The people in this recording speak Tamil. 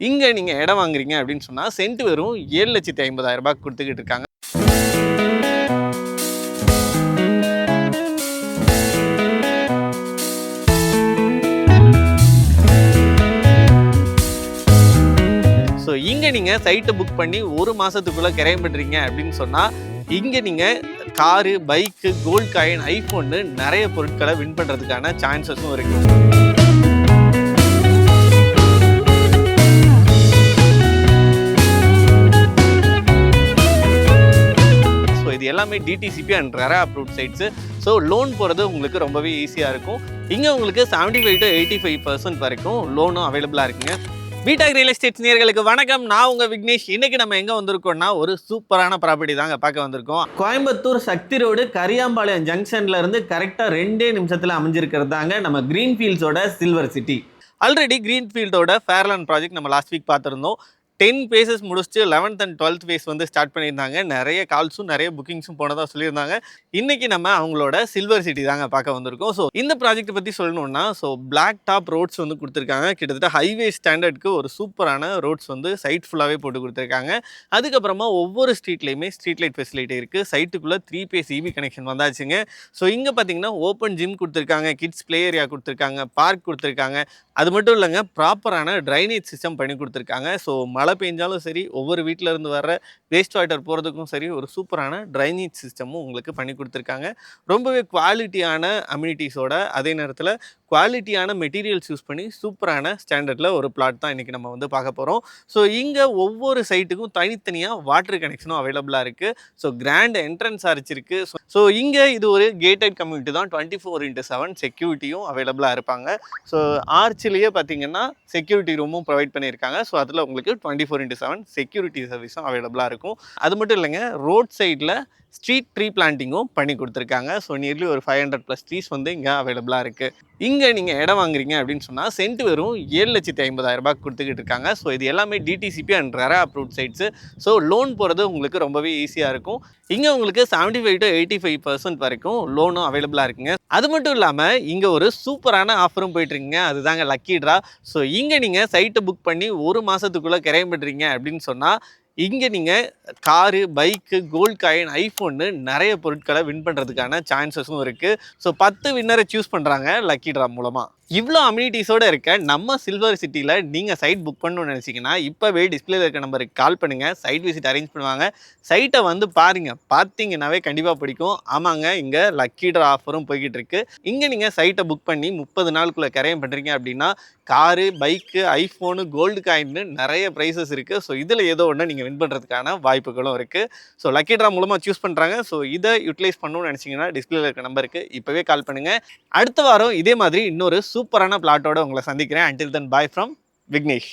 இங்கே நீங்கள் இடம் வாங்குறீங்க அப்படின்னு சொன்னால் சென்ட் வெறும் 7,50,000 கொடுத்துக்கிட்டு இருக்காங்க. ஸோ இங்கே நீங்கள் சைட்டை புக் பண்ணி ஒரு மாதத்துக்குள்ளே கிரையம் பண்ணுறீங்க அப்படின்னு சொன்னால் இங்கே நீங்கள் காரு, பைக்கு, கோல்ட் காயின், ஐஃபோன்னு நிறைய பொருட்களை வின் பண்ணுறதுக்கான சான்சஸும் இருக்குது. ஸோ இது எல்லாமே DTCP and RERA approved சைட்ஸு. So loan போகிறது உங்களுக்கு ரொம்பவே ஈஸியாக இருக்கும். இங்கே உங்களுக்கு 75 to 85% வரைக்கும் லோனும் அவைலபிளாக இருக்குங்க. வீட்டாக் ரியல் எஸ்டேட் நேயர்களுக்கு வணக்கம். நான் உங்கள் விக்னேஷ். இன்றைக்கி நம்ம எங்கே வந்திருக்கோம்னா ஒரு சூப்பரான ப்ராப்பர்ட்டி தாங்க பார்க்க வந்திருக்கோம். கோயம்புத்தூர் சக்தி ரோடு கரியாம்பாளையம் ஜங்ஷன்ல இருந்து கரெக்டாக 2 நிமிஷத்தில் அமைஞ்சிருக்கிறது தாங்க நம்ம கிரீன்ஃபீல்ட்ஸோட சில்வர் சிட்டி. ஆல்ரெடி கிரீன்ஃபீல்டோட ஃபேர்லேண்ட் ப்ராஜெக்ட் நம்ம லாஸ்ட் வீக் பார்த்துருந்தோம். 10 பேசஸ் முடிச்சுட்டு 11th and 12th பேஸ் வந்து ஸ்டார்ட் பண்ணியிருந்தாங்க. நிறைய கால்ஸும் நிறைய புக்கிங்ஸும் போனதாக சொல்லியிருந்தாங்க. இன்றைக்கி நம்ம அவங்களோட சில்வர் சிட்டி தாங்க பார்க்க வந்திருக்கோம். ஸோ இந்த ப்ராஜெக்ட் பற்றி சொல்லணும்னா பிளாக் டாப் ரோட்ஸ் வந்து கொடுத்துருக்காங்க. கிட்டத்தட்ட ஹைவே ஸ்டாண்டர்டுக்கு ஒரு சூப்பரான ரோட்ஸ் வந்து சைட் ஃபுல்லாகவே போட்டு கொடுத்துருக்காங்க. அதுக்கப்புறமா ஒவ்வொரு ஸ்ட்ரீட்லேயுமே ஸ்ட்ரீட் லைட் ஃபெசிலிட்டி இருக்குது. சைட்டுக்குள்ளே 3 பேஸ் இபி கனெக்ஷன் வந்தாச்சுங்க. ஸோ இங்கே பார்த்தீங்கன்னா ஓப்பன் ஜிம் கொடுத்துருக்காங்க, கிட்ஸ் ப்ளே ஏரியா கொடுத்துருக்காங்க, பார்க் கொடுத்துருக்காங்க. அது மட்டும் இல்லைங்க, ப்ராப்பரான ட்ரைனேஜ் சிஸ்டம் பண்ணி கொடுத்துருக்காங்க. ஸோ மழை பெஞ்சாலும் சரி, ஒவ்வொரு வீட்டில் இருந்து வர்ற வேஸ்ட் வாட்டர் போகிறதுக்கும் சரி, ஒரு சூப்பரான ட்ரைனேஜ் சிஸ்டமும் உங்களுக்கு பண்ணி கொடுத்துருக்காங்க. ரொம்பவே குவாலிட்டியான அம்யூனிட்டிஸோட, அதே நேரத்தில் குவாலிட்டியான மெட்டீரியல்ஸ் யூஸ் பண்ணி சூப்பரான ஸ்டாண்டர்டில் ஒரு பிளாட் தான் இன்றைக்கி நம்ம வந்து பார்க்க போகிறோம். ஸோ இங்கே ஒவ்வொரு சைட்டுக்கும் தனித்தனியாக வாட்டர் கனெக்ஷனும் அவைலபிளாக இருக்குது. ஸோ கிராண்ட் என்ட்ரன்ஸ் அரைச்சிருக்கு. ஸோ இங்கே இது ஒரு கேட்டட் கம்யூனிட்டி தான். 24/7 செக்யூரிட்டியும் அவைலபிளாக இருப்பாங்க. ஸோ ஆர்ச்சிலேயே பார்த்தீங்கன்னா செக்யூரிட்டி ரூமும் ப்ரொவைட் பண்ணியிருக்காங்க. ஸோ அதில் உங்களுக்கு 24/7 செக்யூரிட்டி சர்வீஸும் அவைலபிளாக இருக்கும். அது மட்டும் இல்லைங்க, ரோட் சைடில் ஸ்ட்ரீட் ட்ரீ பிளான்டிங்கும் பண்ணி கொடுத்துருக்காங்க. ஸோ நியர்லி ஒரு 500+ ட்ரீஸ் வந்து இங்கே அவைலபிளாக இருக்குது. இங்கே நீங்கள் இடம் வாங்குறீங்க அப்படின்னு சொன்னால் சென்ட் வெறும் 7,50,000 கொடுத்துக்கிட்டு இருக்காங்க. ஸோ இது எல்லாமே DTCP and RERA approved சைட்ஸு. So loan போகிறது உங்களுக்கு ரொம்பவே ஈஸியாக இருக்கும். இங்கே உங்களுக்கு 75 to 85% வரைக்கும் லோனும் அவைலபிளாக இருக்குங்க. அது மட்டும் இல்லாமல் இங்கே ஒரு சூப்பரான ஆஃபரும் போயிட்டுருக்குங்க. அதுதாங்க லக்கி ட்ரா. ஸோ இங்கே நீங்கள் சைட்டை புக் பண்ணி ஒரு மாதத்துக்குள்ளே கிரையம் பண்ணுறீங்க அப்படின்னு சொன்னால் இங்கே நீங்கள் காரு, பைக்கு, கோல்ட் காயின், ஐஃபோன்னு நிறைய பொருட்களை வின் பண்ணுறதுக்கான சான்சஸும் இருக்குது. ஸோ 10 வின்னரை சூஸ் பண்ணுறாங்க லக்கி ட்ரா மூலமாக. இவ்வளோ அம்யூனிட்டிஸோடு இருக்க நம்ம சில்வர் சிட்டியில் நீங்கள் சைட் புக் பண்ணணும்னு நினச்சிங்கன்னா இப்போவே டிஸ்பிளேல இருக்க நம்பருக்கு கால் பண்ணுங்கள். சைட் விசிட் அரேஞ்ச் பண்ணுவாங்க. சைட்டை வந்து பாருங்கள். பார்த்தீங்கன்னாவே கண்டிப்பாக பிடிக்கும். ஆமாங்க, இங்கே லக்கி ட்ரா ஆஃபரும் போய்கிட்டு இருக்கு. இங்கே நீங்கள் சைட்டை புக் பண்ணி 30 நாளுக்குள்ளே கிரையம் பண்ணுறீங்க அப்படின்னா காரு, பைக்கு, ஐஃபோனு, கோல்டு காயின்னு நிறைய ப்ரைஸஸ் இருக்குது. ஸோ இதில் ஏதோ ஒன்று நீங்கள் வின் பண்ணுறதுக்கான வாய்ப்புகளும் இருக்குது. ஸோ லக்கி ட்ரா மூலமாக சூஸ் பண்ணுறாங்க. ஸோ இதை யூட்டிலைஸ் பண்ணணும்னு நினச்சிங்கன்னா டிஸ்பிளேல இருக்க நம்பருக்கு இப்போவே கால் பண்ணுங்கள். அடுத்த வாரம் இதே மாதிரி இன்னொரு சூப்பரான பிளாட்டோட உங்களை சந்திக்கிறேன். Until then, bye from Vignesh.